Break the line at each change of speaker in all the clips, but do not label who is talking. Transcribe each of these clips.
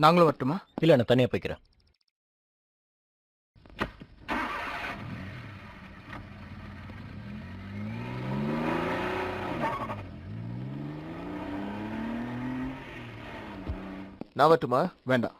நாங்களும் வரட்டுமா?
இல்லை, நான் தனியாக போய்க்கிறேன்.
நான் வரட்டுமா? வேண்டாம்.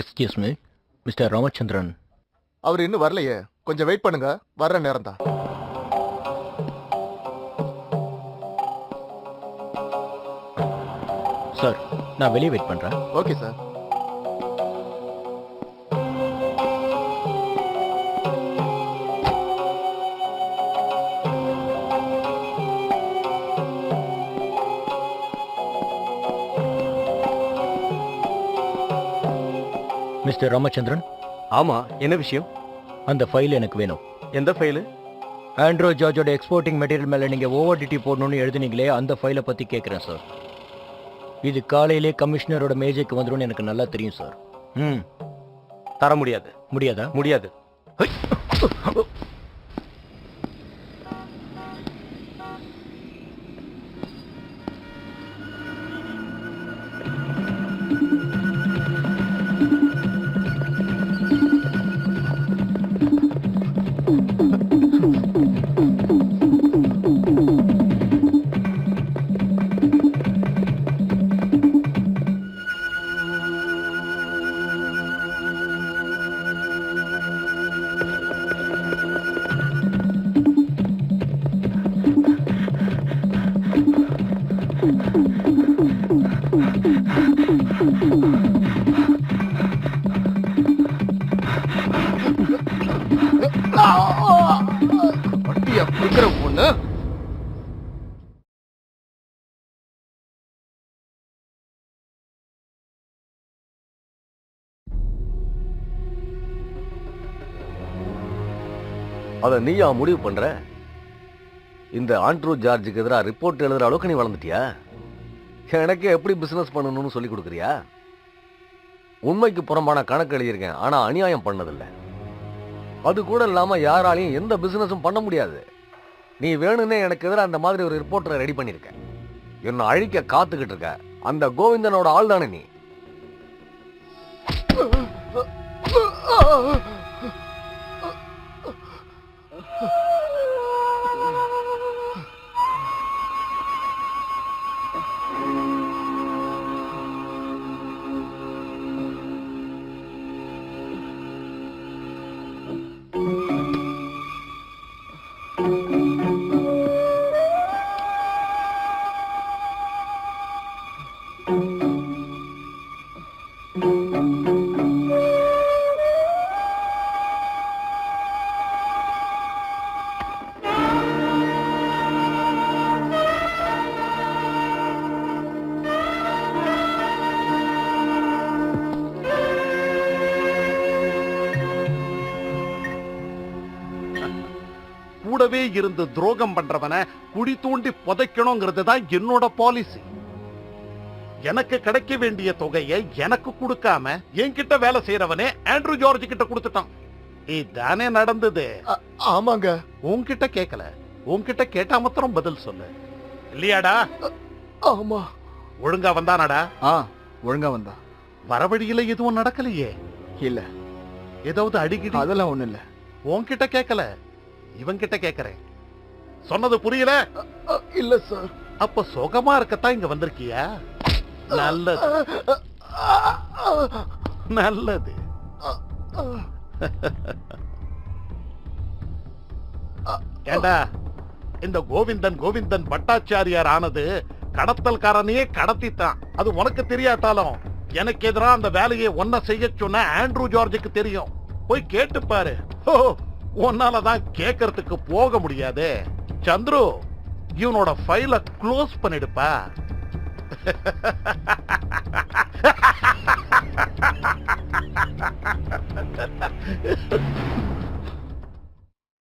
Excuse me, mister Ramachandran.
அவர் இன்னும் வரலையே, கொஞ்சம் வெயிட் பண்ணுங்க. வர்ற நேரம் தான்.
சார், நான் வெளியே வெயிட் பண்ணுறேன்.
Okay sir.
மிஸ்டர் ராமச்சந்திரன்.
ஆமா, என்ன விஷயம்?
அந்த ஃபைல் எனக்கு வேணும்.
எந்த ஃபைலு?
ஆண்ட்ரோ ஜார்ஜோட எக்ஸ்போர்ட்டிங் மெட்டீரியல் மேலே நீங்கள் ஓவர் டியூட்டி போடணும்னு எழுதுனீங்களே, அந்த ஃபைலை பற்றி கேட்குறேன் சார். இது காலையிலே கமிஷனரோட மேஜைக்கு வந்துடும் எனக்கு நல்லா தெரியும் சார்.
தர முடியாது.
முடியாதா?
முடியாது.
பொண்ணு
அத நீயா முடிவு பண்ற? இந்த ஆண்ட்ரூ ஜார்ஜுக்கு எதிராக ரிப்போர்ட் எழுதுற அளவுக்கு நீ வளர்ந்துட்டியா? எனக்கு எப்படி பிசினஸ் பண்ணணும்னு சொல்லி கொடுக்குறியா? உண்மைக்கு புறம்பான கணக்கு எழுதியிருக்கேன், ஆனா அநியாயம் பண்ணதில்லை. அது கூட இல்லாம யாராலையும் எந்த பிசினஸும் பண்ண முடியாது. நீ வேணும்னே எனக்கு எதிராக அந்த மாதிரி ஒரு ரிப்போர்ட்டரை ரெடி பண்ணிருக்க. என்ன அழிக்க காத்துக்கிட்டு இருக்க அந்த கோவிந்தனோட ஆள் தானே நீ?
கூடவே இருந்து துரோகம் பண்றவன குழி தூண்டி புதைக்கணுங்கிறது தான் என்னோட பாலிசி. எனக்கு கிடைக்க வேண்டிய தொகையை எனக்கு கொடுக்காம என்கிட்ட வேலை செய்யறவனே ஆண்ட்ரூ ஜார்ஜ் கிட்ட கொடுத்துட்டான். இதானே நடந்தது.
ஆமாங்க.
உன்கிட்ட கேட்கல, உன்கிட்ட கேட்டா மாத்திரம் பதில் சொல்லு. இல்லையாடா?
ஆமா.
ஒழுங்கா வந்தானாடா?
ஒழுங்கா வந்தா.
வர வழியில எதுவும் நடக்கலையே?
இல்ல.
ஏதாவது அடிக்கடி?
அதெல்லாம் ஒண்ணு இல்ல.
உன்கிட்ட கேட்கல, இவன்கிட்ட கேட்கறேன். சொன்னது புரியல?
இல்ல சார்.
அப்ப சுகமா இருக்கத்தான் இங்க வந்திருக்கியா? நல்லது நல்லது. ஏண்டா, இந்த கோவிந்தன் பட்டாச்சாரியார் ஆனது கடத்தல்காரனையே கடத்தித்தான். அது உனக்கு தெரியாட்டாலும் எனக்கு எதிரா அந்த வேலையை ஒன்ன செய்ய சொன்ன ஆண்ட்ரூ ஜார்ஜுக்கு தெரியும். போய் கேட்டு பாரு. உன்னாலதான் கேட்கறதுக்கு போக முடியாது. சந்துரு, இவனோட ஃபைல க்ளோஸ் பண்ணிடுப்பா.